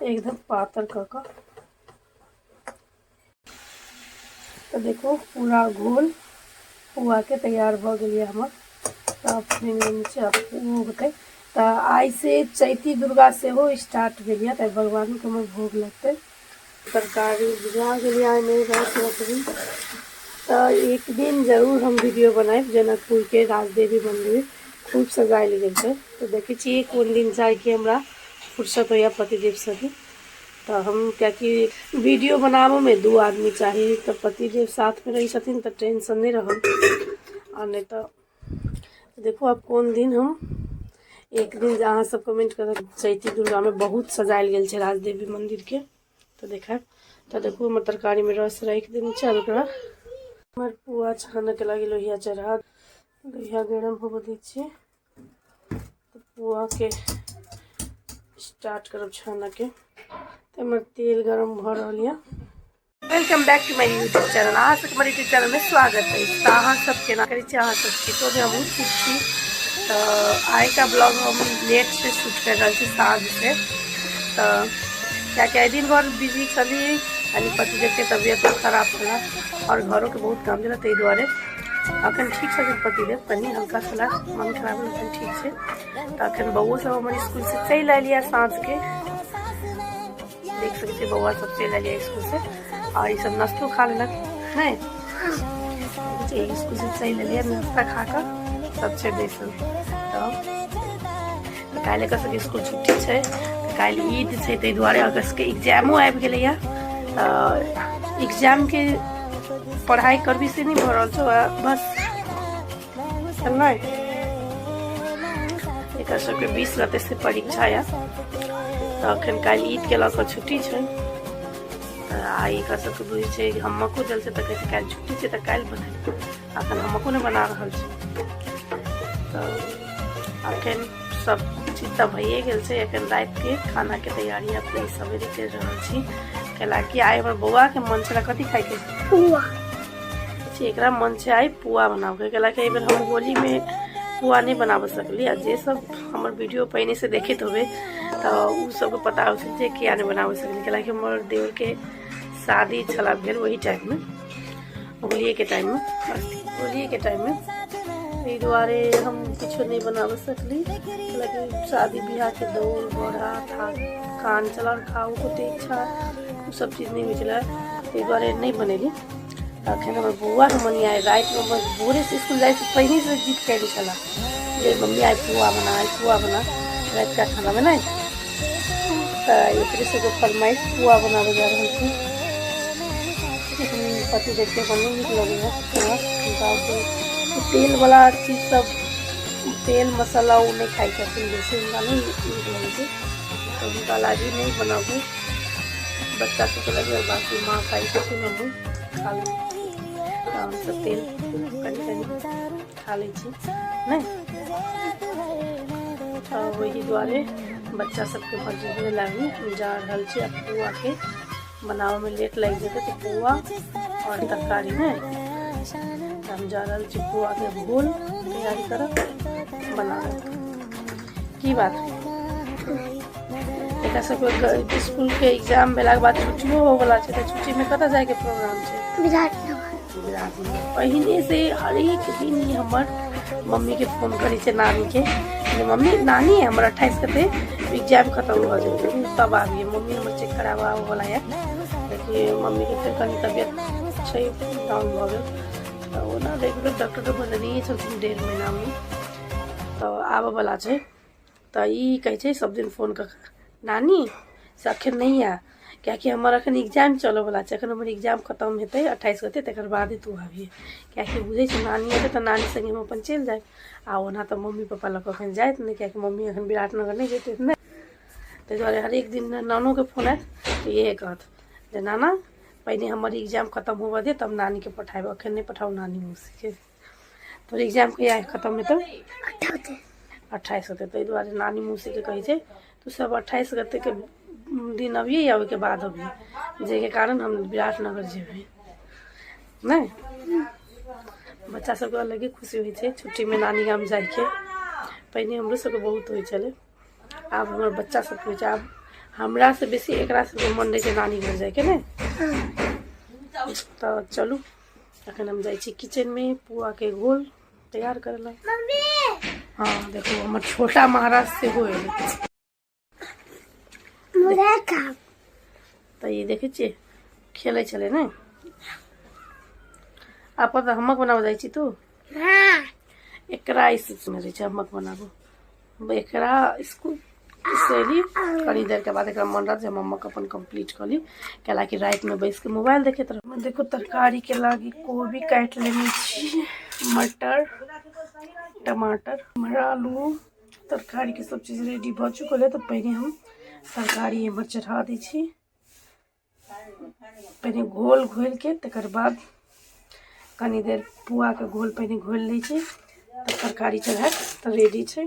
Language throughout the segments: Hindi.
एकदम पातर क तो देखो पूरा घोल पुआ के तैयार भ गई हमर। होते तो आई से चैती दुर्गा से हो स्टार्ट भेलिए तो भगवान के हमर भोग लगते। तरकारी बुझा गई आई नहीं रही तो एक दिन जरूर हम वीडियो बनाए जनकपुर के राजदेवी मंदिर खूब सजायल गए। तो देखे छे कौन दिन जाए कि हमरा फुर्सत हो पतिदेव सभी तो हम क्या कि वीडियो बनाबो में 2 आदमी चाहिए तो पतिदेव साथ में रही छथिन तो टेंशन नहीं रहल। और नहीं तो देखो अब कौन दिन हम एक दिन जहाँ सब कमेंट कर चैती दुर्गा में बहुत सजायल गेल छे राजदेवी मंदिर के तो देखा तो देखो हमर तरकारी में रस रख दिन चल कर हमर पुआ छाने के लगे लोहिया चढ़ा लोहिया गरम होबे दी छे तो पुआ के स्टार्ट करब छाना के तो हमर तेल गरम भ रहा है। Welcome back to my YouTube channel. अहाँ सबके हमारे यूट्यूब चैनल में स्वागत है। तो अहाँ सब केना करी छी अहाँ सब छी तो हम ठीक छी। तो आइ का ब्लॉग हम लेट से शूट कर रहे थे साँझ से तो क्या दिन भर बिजी चली यानी पतिदेव के तबियत खराब थोड़ा और घरों के बहुत काम दिला तै दुआरे अखन ठीक छथिन पतिदेव कनी हल्का थोड़ा मन खराब लेकिन ठीक है। तो अखन बउओ सब हमारे स्कूल से चल आलिया साँझ के देख सकते बउआ सब चल आलिया स्कूल से और ये सब नाश्तो खा लेलक नहीं स्कूल से चल आलिया नाश्ता खा कर सब छे बैसल। तो काल्हि का सबके स्कूल छुट्टी है काल्हि ईद है तै दुआरे अगस्त के एग्जामो आबि गेलै या एग्जाम के पढ़ाई करबी से नहीं भ रहल छौ बस चलना एक सबके 20 गते से परीक्षा या तो अखन काल्हि ईद के लऽ छुट्टी है। आई का सबके बुझे छे हमको जल से तक काल्हि छुट्टी है तो काल्हि बनाए अखन हमको नहीं बना रहल छे। तो अखन सब चीज तो भइए गेल छे अखन रात के खाना के तैयारी अपने सवेरे कर रहल छी कैलाकि आई हमर बौआ के मन छला कथी खाए के पुआ एकरा मन छे आई पुआ बनावे कैलाकि एबर हम होली में पुआ नहीं बनाब सकली आ जे सब हमर वीडियो पहले से देखित होबे तो उ सबके पता हो जे किया नहीं बनाब सकली कैलाकि हमर देवर के शादी छला भेल वही टाइम में होलिये के टाइम में ई दुआरे हम कुछ नहीं बना सकली लेकिन शादी ब्याह के दौड़ बड़ा था खान चला खाओ को इच्छा सब चीज़ नहीं मिला ई दुआरे नहीं बनेली। अखन हमर बउआ के मन आए रात में भोरे से स्कूल जाए से पहले से जीत कर चला जे मम्मी आई पुआ बना रात का खाना में नहीं तो एक से जो फरमाइश पुआ बनावे जा रही थी पति देखते बनने निक लगे तेल वाला चीज सब तेल मसाला वो नहीं खाई सकती जैसे उनका नहीं निक लगे तो उनका लागी नहीं बनाबू बच्चा सबके लगे और बाकी माँ खाई सकती मम्मी खा ली हम सब तेल कनी खा ली नहीं तो वही द्वारे बच्चा सबके भजने लागी जा रहल छी अब पुआ के बनावे में लेट लग जाते तो पुआ और तरकारी में हम जा रहे छी पुआ के घोल तैयारी करब बनावे की बात एक सब स्कूल के एग्जाम भेला के बाद छुट्टियो हो वाला छे तो छुट्टी में कतऽ जाए के प्रोग्राम छे विराटनगर पहले से हर एक दिन ही हमर मम्मी के फोन करी छे नानी के मम्मी नानी हमर 28 कते एग्जाम खत्म हो जाए तब आबिए मम्मी हमर चेक करावा वाला है कि मम्मी के फिर कनी तबियत छै डाउन भ गेल तो ओना रेगुलर डॉक्टर तो बोलनी छथिन 1.5 महीना में तो आबे वाला छे तो ई कहे छे सब दिन फोन कर नानी से अखन नहीं आ क्या हमार अखन एग्जाम चलो वाला है अखन हमर एग्जाम खत्म हेतै 28 गते तकर बाद तू आबिए क्या बुझे छे नानी हेतै तो नानी संगे हम अपन चल जाए आ ओना तो मम्मी पापा लग अखन जाइत नहीं क्या मम्मी अखन विराटनगर नहीं जेतै नहीं ताहि दुआरे हर एक दिन नानो के फोन आयत तो ये कहत जे नाना पहले हमार एग्जाम खत्म होबे दे तब नानी के पठाएब अखन नहीं पठाओ नानी मौसी के तो एग्जाम कहिया खत्म हेतौ 28 होते ताहि दुआरे नानी मौसी के कहे छे तू सब 28 गते के दिन अबिए या के बाद अबिए जे के कारण हम विराटनगर जेबे नहीं बच्चा सबके अलगे खुशी होइ छै छुट्टी में नानी गाम जाए के। पहले हमरो सबके बहुत होइ छलै, आब हमर बच्चा सबके होइ छै। आब हमरा से बेसी एकरा सबके मन रहे छै नानी घर जाए के ने। तो चलू अखन हम जाए छी किचन में पुआ के घोल तैयार करला। हाँ देखो हमर छोटा महाराज से हो तो ये देखे छे खेले चले ने। आप तो हमक बनाबो जाए छी तू? हाँ। एकरा इसमें रहे हमक बनाबो। एकरा स्कूल से ली कनी देर के बाद एक मन रहा जब मम्मा अपन कंप्लीट कर ली कैला कि रात में बैस के मोबाइल देखे तरह। देखो तरकारी के लागी कोबी काट लेनी छी, मटर टमाटर आलू तरकारी के सब चीज रेडी भ चुकल है। तो पहले हम तरकारी एमर चढ़ा दी छी। पहले घोल घोल के तकर बाद कनी देर पुआ के घोल पहले घोल ली छी तो तरकारी चढ़ाए तो रेडी है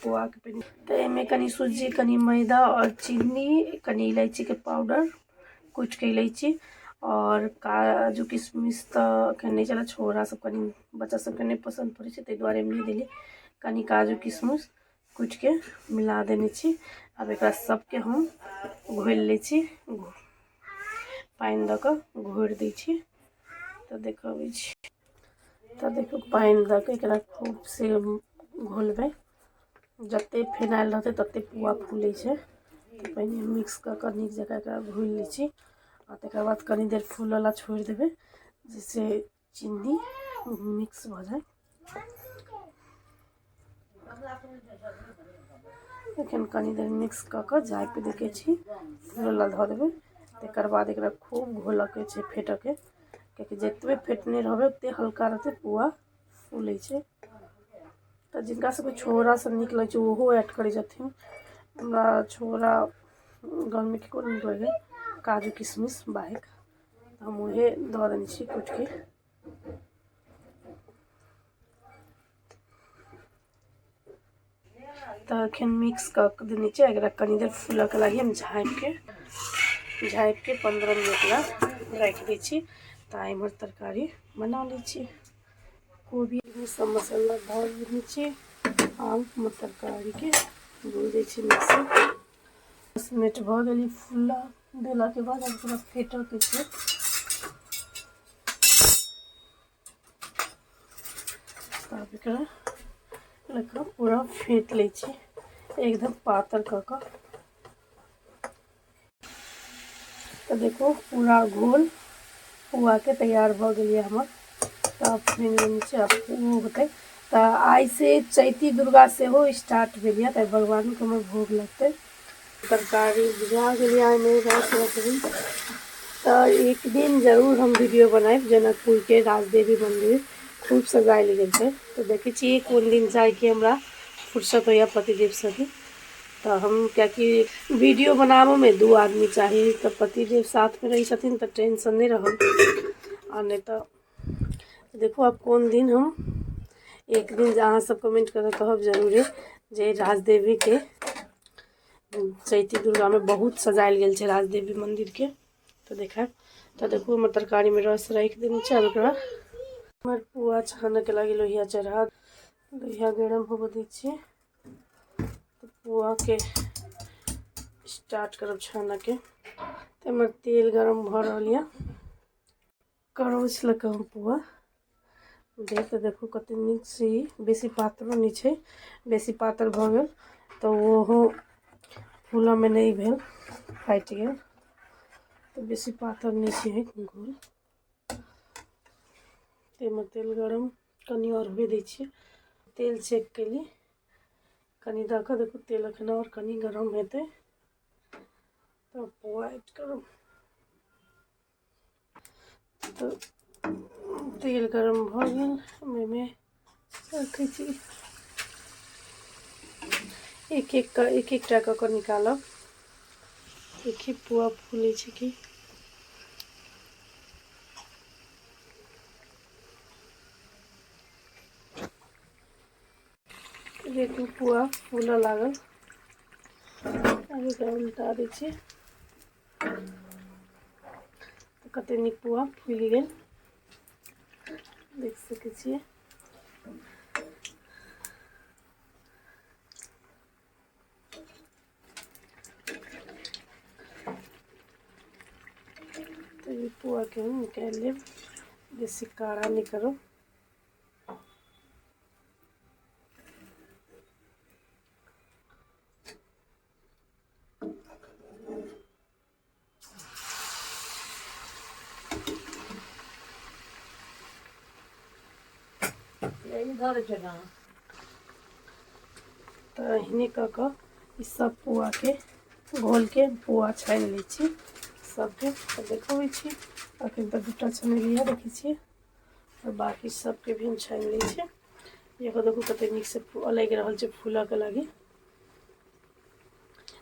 पुआ के। पहले तो एमे कनी सूजी कनी मैदा और चीनी कनी इलायची के पाउडर कुछ के इलायची और काजू किशमिश तो नहीं चला, छोरा सब कनी बच्चा सब के नहीं पसंद पड़े छै ते द्वारे नहीं दिली। कनी काजू किशमिश कुछ के मिला देने छी। अब एक सबके हम घोल ले छी, पानी द के घोर दी छी। तो देखबे छी तो देखो पानी द के एकरा खूब से घोलबे, जते फेनाइल रहते तते पुआ फूले छै। तो पहले मिक्स कर के नीक जगह एकरा घोल ली छी और तकर बाद कनी देर फूलला छोड़ देबे जिससे चीनी मिक्स भ जाए। लेकिन कनी देर मिक्स कर के जाय पे देखे छी फूलला ध देबे। तकर बाद एकरा खूब घोल के छै फेट के, क्योंकि जितबे फेटने रहबे उतने हल्का रहते पुआ फूले छै। तो जिनका सब छोरा सब निक लगे ओहो ऐड करे छथिन। हमरा छोरा घर में केकरो निक लगे काजू किशमिश बाइक हम उहे द देने छी कुछ के। तो अखन मिक्स कर देने छी एकरा कनी देर फूल के लगी हम झाँप के 15 मिनट ला रख दी छी। तो इमहर तरकारी बना ली छी, कोबी में सब मसाला डाल देने छी। आब तरकारी के भून दी छी मिक्सी। 10 मिनट भ गेली फूला देला के बाद अब पूरा फेटल के छै। तब एकरा पूरा फेट ले छी एकदम पातर क के। तो देखो पूरा घोल पुआ के तैयार भ गेलिए हमर। तब नीचे होते तो आई से चैती दुर्गा से हो स्टार्ट भेलिए तो भगवान के हमर भोग लगते। तरकारी बुझा गलिए नहीं रस रखबी तो एक दिन जरूर हम वीडियो बनाए जनकपुर के राजदेवी मंदिर खूब सजायल गेल है। तो देखे छी कोन दिन जाए के हमरा फुर्सत होया पतिदेव सभी। तो हम क्या कि वीडियो बनाबो में 2 आदमी चाहिए तो पतिदेव साथ में रही छथिन तो टेंशन नहीं रहल। और नहीं तो देखो अब कौन दिन हम एक दिन जहाँ सब कमेंट कर कहब जरूर जे राजदेवी के चैती दुर्गा में बहुत सजायल गेल छै राजदेवी मंदिर के। तो देखा तो देखो हमर तरकारी में रस रख देने चल हमर पुआ छाने के लगे लोहिया चढ़ा लोहिया गरम होबे दी छी। तो पुआ के स्टार्ट करब छाना के। तो हमर तेल गरम भ रहल है, करोच लक हम पुआ देख देखो कते नीक से बेसी पातलो नहीं छै, बेसी पातर भ गेल तो वो फूला में नहीं भेल फाइट गेल। तो बेसी पातर नहीं छै घोल। तेल गरम कनी और होबे दै छियै, तेल चेक केली कनी द के देखो तेल अखन और कनी गरम हेते तो पुआ ऐड करब। तो तेल गरम भ गेल में रखे छी एक टा क निकालब। देखिए पुआ फूले छै कि देखो पुआ फूला लागल। अभी उल्टा दी छी तो कते नीक पुआ फूल गेल। देख सकै छियै। तो ये पुआ के हम निकाल लेब, बेसी काढ़ा नहीं करो। तो एहने कऽ कऽ ई सब पुआ के घोल के पुआ छानि लै छी सबके। तो देखबै छी अखन तऽ दूटा छानलिए देखै छियै, और बाकी सबके भी हम छानि लै छी। एगो देखू कते नीक से लागि रहल छै फूलऽ के लागी।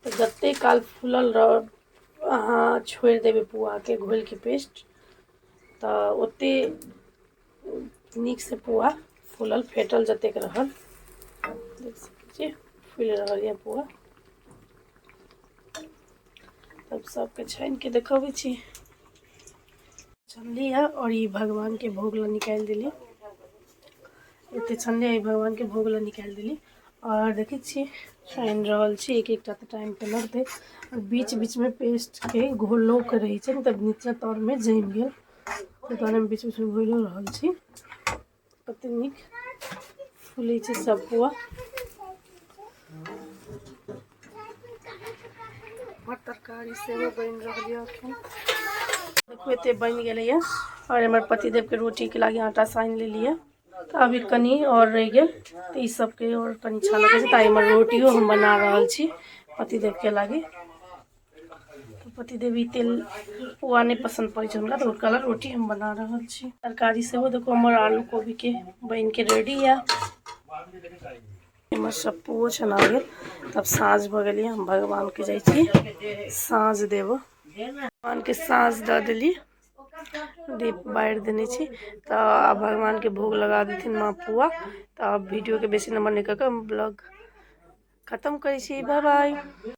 तो जते काल फूलल अहाँ छोड़ि देबै पुआ के घोल के पेस्ट, तो ओते नीक से पुआ फूलल फेटल जतेक रहल। देख सकै छियै फूल रहल यऽ पुआ। तब सबके छानि के देखबै छी। छनली है और ये भगवान के भोग ला निकाल देली। एते छनले है भगवान के भोग ला निकाल देली। और देखै छी छानि रहल छी, एक एकटा तो टाइम तो लगते। और बीच बीच में पेस्ट के घोलो के रही है, तब नीचे तर में जम गया, तो दुआरे बीच बीच में घोलो रहल छी। कते नीक फूलै छै सब पुआ। तरकारी सेहो बनि रहल यऽ अखन। देखो एते बनि गेलै यऽ। और हमर पतिदेव के रोटी के लागी आटा सानि लेलिए। तो अभी कनी और रह गेल, तो ई सबके और कनी छानऽ के छै। ताहि हमर रोटियो हम बना रहल छी पतिदेव के लागी। तो पतिदेव ई तेल पुआ नहीं पसंद पड़े छै हुनका, तो हुनका ला रोटी हम बना रहल छी। तरकारी सेहो देखो हमर आलू कोबी के बन के रेडी है। हमर सब पुओ छना गेल। तब साँझ भ गेल हम भगवान के जाइ छी साँझ देव। भगवान के साँझ द देली, दीप बारि देने छी। तो अब भगवान के भोग लगा देथिन माँ पुआ। तो अब वीडियो के बेसी नंबर नहीं कर के ब्लॉग खत्म करै छी। Bye bye.